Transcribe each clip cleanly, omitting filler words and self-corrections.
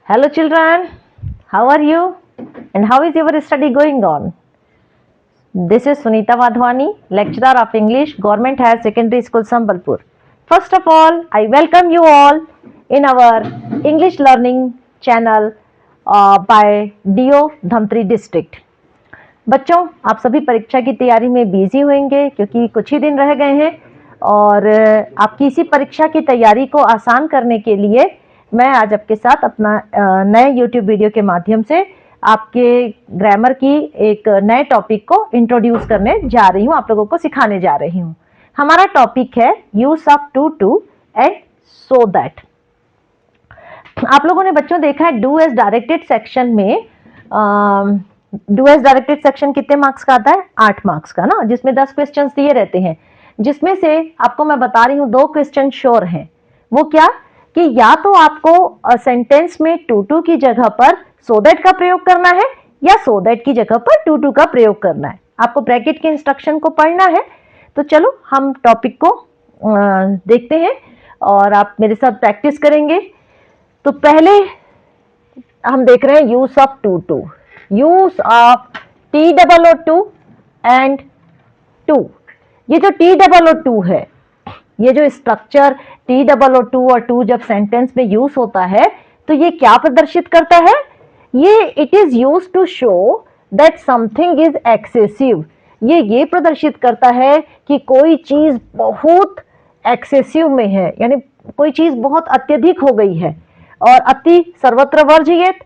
Hello children, how are you and how is your study going on? This is Sunita Wadhwani, lecturer of English, Government Higher Secondary School, Sambalpur. First of all, I welcome you all in our English learning channel by DO Dhamtri District. बच्चों, आप सभी परीक्षा की तैयारी में busy होंगे क्योंकि कुछ ही दिन रह गए हैं और आपकी इसी परीक्षा की तैयारी को आसान करने के लिए मैं आज आपके साथ अपना नए YouTube वीडियो के माध्यम से आपके ग्रामर की एक नए टॉपिक को इंट्रोड्यूस करने जा रही हूँ, आप लोगों को सिखाने जा रही हूँ। हमारा टॉपिक है use of too and so that. आप लोगों ने बच्चों देखा है डू एज डायरेक्टेड सेक्शन में डू एज डायरेक्टेड सेक्शन कितने मार्क्स का आता है? 8 मार्क्स का ना, जिसमें 10 क्वेश्चन दिए रहते हैं, जिसमें से आपको मैं बता रही हूँ 2 क्वेश्चन श्योर हैं। वो क्या कि या तो आपको सेंटेंस में टू की जगह पर सो दैट का प्रयोग करना है या सो दैट की जगह पर टू का प्रयोग करना है। आपको ब्रैकेट के इंस्ट्रक्शन को पढ़ना है। तो चलो हम टॉपिक को देखते हैं और आप मेरे साथ प्रैक्टिस करेंगे। तो पहले हम देख रहे हैं use of too. Use of TOO and to. ये जो TOO है, ये जो स्ट्रक्चर TOO और टू जब सेंटेंस में यूज होता है तो ये क्या प्रदर्शित करता है? ये it is use to show that something is excessive. ये प्रदर्शित करता है कि कोई चीज बहुत एक्सेसिव में है, यानी कोई चीज बहुत अत्यधिक हो गई है। और अति सर्वत्र वर्जयेत,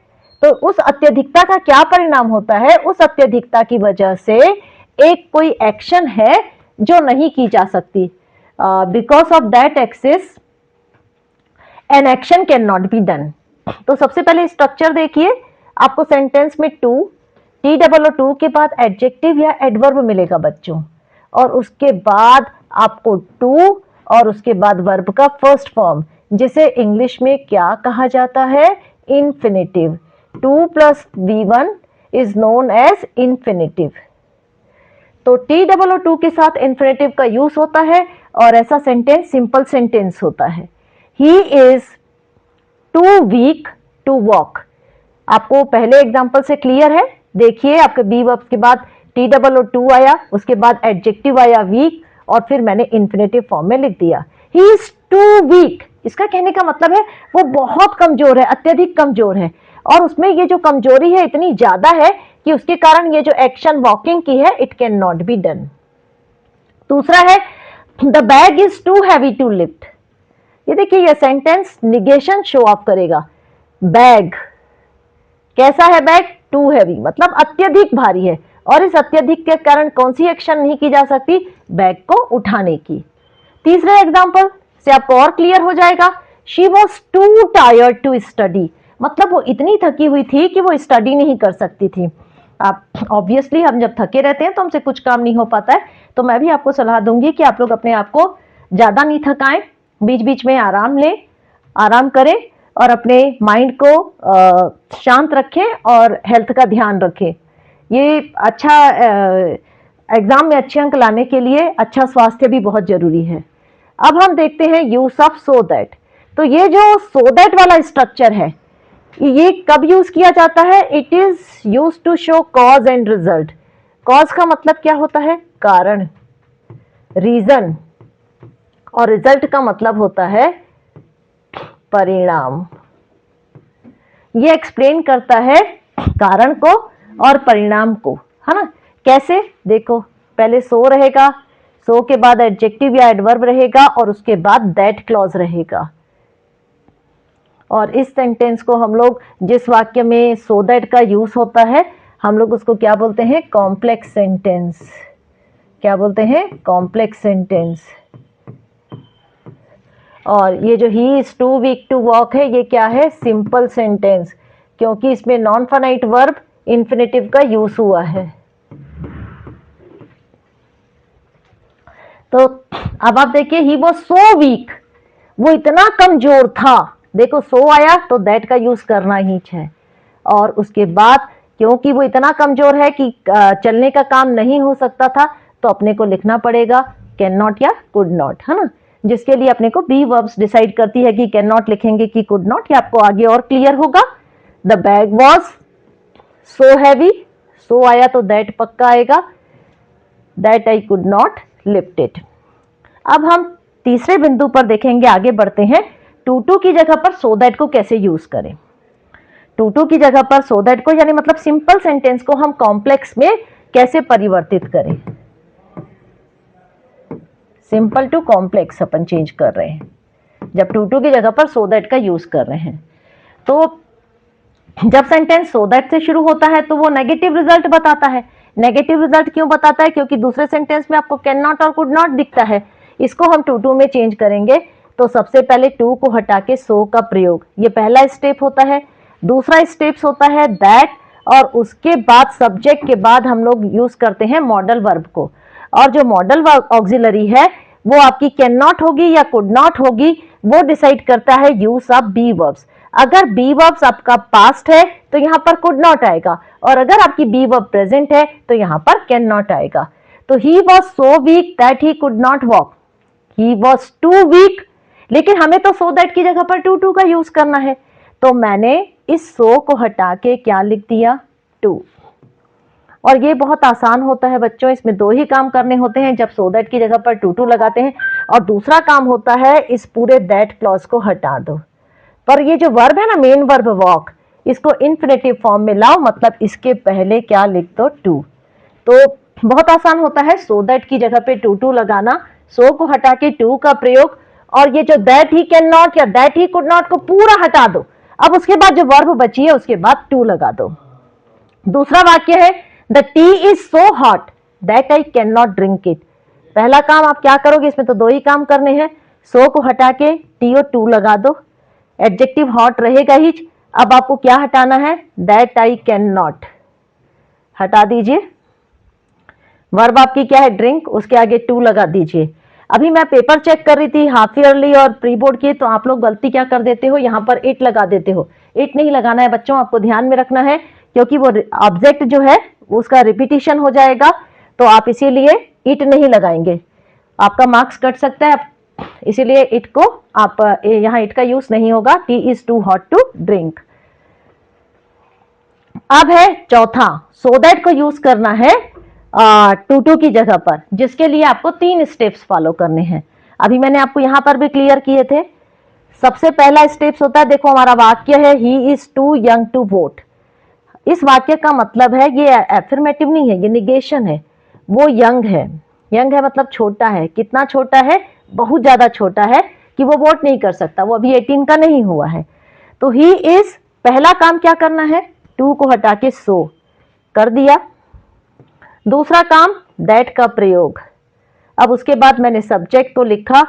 तो उस अत्यधिकता का क्या परिणाम होता है? उस अत्यधिकता की वजह से एक कोई एक्शन है जो नहीं की जा सकती। Because of that excess an action can not be done. तो सबसे पहले स्ट्रक्चर देखिए, आपको सेंटेंस में TOO के बाद एडजेक्टिव या एडवर्ब मिलेगा बच्चों, और उसके बाद आपको टू और उसके बाद वर्ब का फर्स्ट फॉर्म, जिसे इंग्लिश में क्या कहा जाता है? Infinitive. 2 + V1 is known as infinitive. तो TOO के साथ इंफिनिटिव का यूज होता है और ऐसा सेंटेंस सिंपल सेंटेंस होता है। He is too weak to walk. आपको पहले एग्जांपल से क्लियर है? देखिए, आपके बी वर्ब के बाद TOO आया, उसके बाद एडजेक्टिव आया वीक, और फिर मैंने इंफिनिटिव फॉर्म में लिख दिया ही इज टू वीक। इसका कहने का मतलब है वो बहुत कमजोर है, अत्यधिक कमजोर है, और उसमें ये जो कमजोरी है इतनी ज्यादा है कि उसके कारण ये जो एक्शन वॉकिंग की है it can not be done. दूसरा है the bag is too heavy to lift. ये देखिए, ये सेंटेंस निगेशन शो ऑफ करेगा। बैग कैसा है? बैग टू हैवी, मतलब अत्यधिक भारी है, और इस अत्यधिक के कारण कौन सी एक्शन नहीं की जा सकती? बैग को उठाने की। तीसरे एग्जांपल से आपको और क्लियर हो जाएगा। She was too tired to study, मतलब वो इतनी थकी हुई थी कि वो स्टडी नहीं कर सकती थी। आप ऑब्वियसली हम जब थके रहते हैं तो हमसे कुछ काम नहीं हो पाता है, तो मैं भी आपको सलाह दूंगी कि आप लोग अपने आप को ज्यादा नहीं थकाएं, बीच बीच में आराम लें, आराम करें और अपने माइंड को शांत रखें और हेल्थ का ध्यान रखें। ये अच्छा एग्जाम में अच्छे अंक लाने के लिए अच्छा स्वास्थ्य भी बहुत जरूरी है। अब हम देखते हैं यूज ऑफ सो दैट। तो ये जो सो दैट वाला स्ट्रक्चर है, ये कब यूज किया जाता है? It is use to show cause and result. Cause का मतलब क्या होता है? कारण, रीजन, और रिजल्ट का मतलब होता है परिणाम। ये एक्सप्लेन करता है कारण को और परिणाम को, है ना? कैसे? देखो, पहले सो रहेगा, सो के बाद एडजेक्टिव या एडवर्ब रहेगा, और उसके बाद दैट क्लॉज रहेगा। और इस सेंटेंस को हम लोग, जिस वाक्य में सो दैट का यूज होता है, हम लोग उसको क्या बोलते हैं? Complex sentence. क्या बोलते हैं? Complex sentence. और ये जो he is too weak to walk है, ये क्या है? सिंपल सेंटेंस, क्योंकि इसमें नॉन फाइनाइट वर्ब इंफिनिटिव का यूज हुआ है। तो अब आप देखिए, ही वॉज सो वीक, वो इतना कमजोर था। देखो, सो आया तो दैट का यूज करना ही है, और उसके बाद क्योंकि वो इतना कमजोर है कि चलने का काम नहीं हो सकता था, तो अपने को लिखना पड़ेगा कैन नॉट या कुड नॉट, है ना? जिसके लिए अपने को बी वर्ब्स डिसाइड करती है कि कैन नॉट लिखेंगे कि कुड नॉट, ये आपको आगे और क्लियर होगा। The bag was so heavy, so आया तो दैट पक्का आएगा, that I could not lift it. अब हम तीसरे बिंदु पर देखेंगे, आगे बढ़ते हैं। टू टू की जगह पर सो दैट को कैसे यूज करें। टू टू की जगह पर सो दैट को यानी मतलब सिंपल सेंटेंस को हम कॉम्प्लेक्स में कैसे परिवर्तित करें। सिंपल टू कॉम्प्लेक्स अपन चेंज कर रहे हैं जब टू टू की जगह पर सो दैट का यूज कर रहे हैं। तो जब सेंटेंस सो दैट से शुरू होता है तो वो नेगेटिव रिजल्ट बताता है। नेगेटिव रिजल्ट क्यों बताता है? क्योंकि दूसरे सेंटेंस में आपको कैन नॉट और कुड नॉट दिखता है। इसको हम टू टू में चेंज करेंगे तो सबसे पहले टू को हटा के सो का प्रयोग, ये पहला स्टेप होता है। दूसरा स्टेप्स होता है दैट, और उसके बाद सब्जेक्ट के बाद हम लोग यूज करते हैं मॉडल वर्ब को। और जो मॉडल वर्ब ऑक्सिलरी है वो आपकी कैन नॉट होगी या कुड नॉट होगी, वो डिसाइड करता है यूज ऑफ बी वर्ब्स। अगर बी वर्ब्स आपका पास्ट है तो यहाँ पर कुड नॉट आएगा, और अगर आपकी बी वर्ब प्रेजेंट है तो यहाँ पर कैन नॉट आएगा। तो he was so weak that he could not walk, he was too weak, लेकिन हमें तो सो दैट की जगह पर टू टू का यूज करना है, तो मैंने इस सो को हटा के क्या लिख दिया? टू। और ये बहुत आसान होता है बच्चों, इसमें दो ही काम करने होते हैं जब सो दैट की जगह पर टू टू लगाते हैं, और दूसरा काम होता है इस पूरे दैट क्लॉज को हटा दो। पर ये जो वर्ब है ना, मेन वर्ब वॉक, इसको इन्फिनेटिव फॉर्म में लाओ, मतलब इसके पहले क्या लिख दो? टू। तो बहुत आसान होता है सो दैट की जगह पे टू टू लगाना, सो को हटा के टू का प्रयोग, और ये जो दैट ही कैन नॉट या दैट ही कुड नॉट को पूरा हटा दो। अब उसके बाद जो वर्ब बची है उसके बाद टू लगा दो। दूसरा वाक्य है the T is so hot that I can not drink it. पहला काम आप क्या करोगे? इसमें तो दो ही काम करने हैं, सो को हटा के टी और टू लगा दो, एडजेक्टिव हॉट रहेगा ही। अब आपको क्या हटाना है? दैट आई कैन नॉट हटा दीजिए। वर्ब आपकी क्या है? ड्रिंक, उसके आगे टू लगा दीजिए। अभी मैं पेपर चेक कर रही थी हाफ ईयरली और प्री बोर्ड की, तो आप लोग गलती क्या कर देते हो, यहाँ पर इट लगा देते हो। इट नहीं लगाना है बच्चों, आपको ध्यान में रखना है, क्योंकि वो ऑब्जेक्ट जो है उसका रिपीटिशन हो जाएगा, तो आप इसीलिए इट नहीं लगाएंगे, आपका मार्क्स कट सकता है। इसीलिए इट को आप यहाँ इट का यूज नहीं होगा। Tea is too hot to drink. अब है चौथा, सो दैट को यूज करना है टू टू की जगह पर, जिसके लिए आपको 3 स्टेप्स फॉलो करने हैं। अभी मैंने आपको यहां पर भी क्लियर किए थे। सबसे पहला स्टेप्स होता है, देखो हमारा वाक्य है he is too young to vote. इस वाक्य का मतलब है, ये एफर्मेटिव नहीं है, ये निगेशन है। वो यंग है, यंग है मतलब छोटा है। कितना छोटा है? बहुत ज्यादा छोटा है कि वो वोट नहीं कर सकता, वो अभी 18 का नहीं हुआ है। तो ही इज, पहला काम क्या करना है? टू को हटा के सो कर दिया। दूसरा काम दैट का प्रयोग। अब उसके बाद मैंने सब्जेक्ट को लिखा,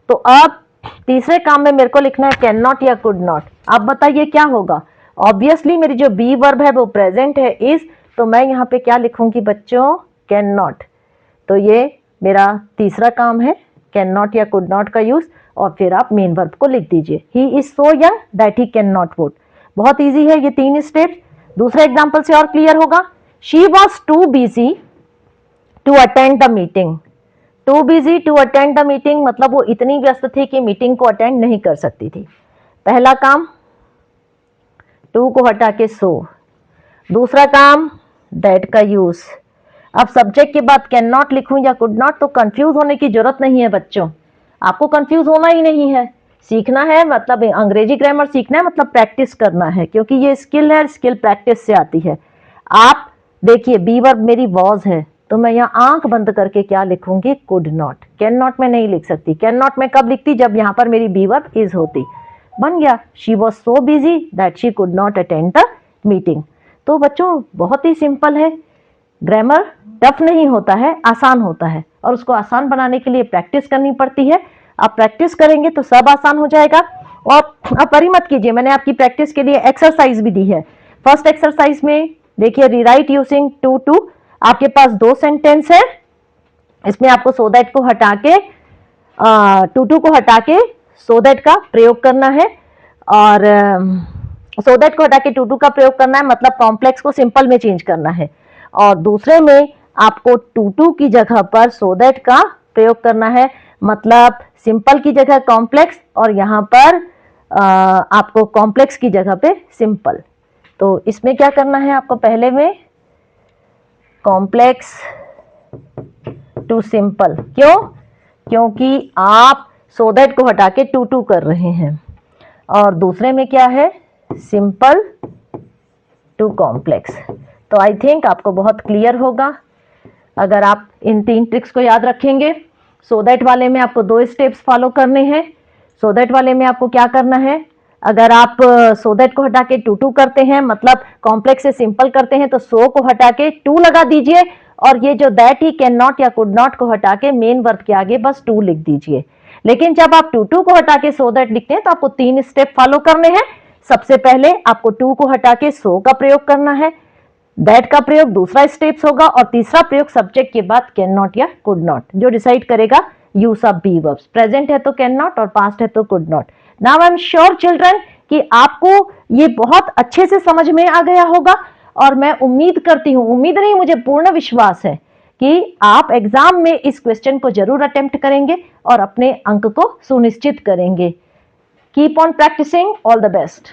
तो अब तीसरे काम में मेरे को लिखना है कैन नॉट या कुड नॉट। आप बताइए क्या होगा? ऑब्वियसली मेरी जो बी वर्ब है वो प्रेजेंट है इज, तो मैं यहाँ पे क्या लिखूंगी बच्चों? Can not. तो ये मेरा तीसरा काम है, कैन नॉट या कुड नॉट का यूज, और फिर आप मेन वर्ब को लिख दीजिए, he is so young that he can not vote. बहुत ईजी है ये 3 स्टेप। दूसरे एग्जाम्पल से और क्लियर होगा। She was too busy to attend the meeting. Too busy to attend the meeting मतलब वो इतनी व्यस्त थी कि मीटिंग को अटेंड नहीं कर सकती थी। पहला काम टू को हटा के सो, दूसरा काम दैट का यूज। अब सब्जेक्ट के बाद कैन नॉट लिखूं या कुड नॉट, तो कंफ्यूज होने की जरूरत नहीं है बच्चों, आपको कंफ्यूज होना ही नहीं है। सीखना है मतलब अंग्रेजी ग्रामर सीखना है, मतलब प्रैक्टिस करना है, क्योंकि ये स्किल है, स्किल प्रैक्टिस से आती है। आप देखिए बी वर्ब मेरी वॉज है, तो मैं यहाँ आंख बंद करके क्या लिखूंगी? Could not. कैन नॉट में नहीं लिख सकती। कैन नॉट में कब लिखती? जब यहाँ पर मेरी बी वर्ब इज होती। बन गया, she was so busy that she could not attend the meeting. तो बच्चों बहुत ही सिंपल है, ग्रामर टफ नहीं होता है, आसान होता है, और उसको आसान बनाने के लिए प्रैक्टिस करनी पड़ती है। आप प्रैक्टिस करेंगे तो सब आसान हो जाएगा। और आप वरी मत कीजिए, मैंने आपकी प्रैक्टिस के लिए एक्सरसाइज भी दी है। फर्स्ट एक्सरसाइज में देखिए रीराइट यूजिंग टू टू, आपके पास 2 सेंटेंस है, इसमें आपको सो दैट को हटा के टू टू को हटा के सो दैट का प्रयोग करना है, और सो दैट को हटा के टू टू का प्रयोग करना है, मतलब कॉम्प्लेक्स को सिंपल में चेंज करना है। और दूसरे में आपको टू टू की जगह पर सो दैट का प्रयोग करना है, मतलब सिंपल की जगह कॉम्प्लेक्स, और यहाँ पर आपको कॉम्प्लेक्स की जगह पे सिंपल। तो इसमें क्या करना है आपको, पहले में कॉम्प्लेक्स टू सिंपल। क्यों? क्योंकि आप सो दैट को हटा के टू टू कर रहे हैं, और दूसरे में क्या है, सिंपल टू कॉम्प्लेक्स। तो आई थिंक आपको बहुत क्लियर होगा अगर आप इन 3 ट्रिक्स को याद रखेंगे। सो दैट वाले में आपको 2 स्टेप्स फॉलो करने हैं। सो दैट वाले में आपको क्या करना है, अगर आप सो दैट को हटा के टू टू करते हैं, मतलब कॉम्प्लेक्स से सिंपल करते हैं, तो सो को हटा के टू लगा दीजिए, और ये जो दैट ही, कैन नॉट या कुड नॉट को हटा के मेन वर्ब के आगे बस टू लिख दीजिए। लेकिन जब आप टू टू को हटा के सो दैट लिखते हैं तो आपको 3 स्टेप फॉलो करने हैं। सबसे पहले आपको टू को हटा के सो का प्रयोग करना है, दैट का प्रयोग दूसरा स्टेप्स होगा, और तीसरा प्रयोग सब्जेक्ट के बाद कैन नॉट या कुड नॉट, जो डिसाइड करेगा use of be verbs. Present है तो कैन नॉट और पास्ट है तो could not. Now I am sure children कि आपको ये बहुत अच्छे से समझ में आ गया होगा, और मैं उम्मीद करती हूं, उम्मीद नहीं मुझे पूर्ण विश्वास है कि आप एग्जाम में इस क्वेश्चन को जरूर अटेम्प्ट करेंगे और अपने अंक को सुनिश्चित करेंगे। Keep on practising, all the best.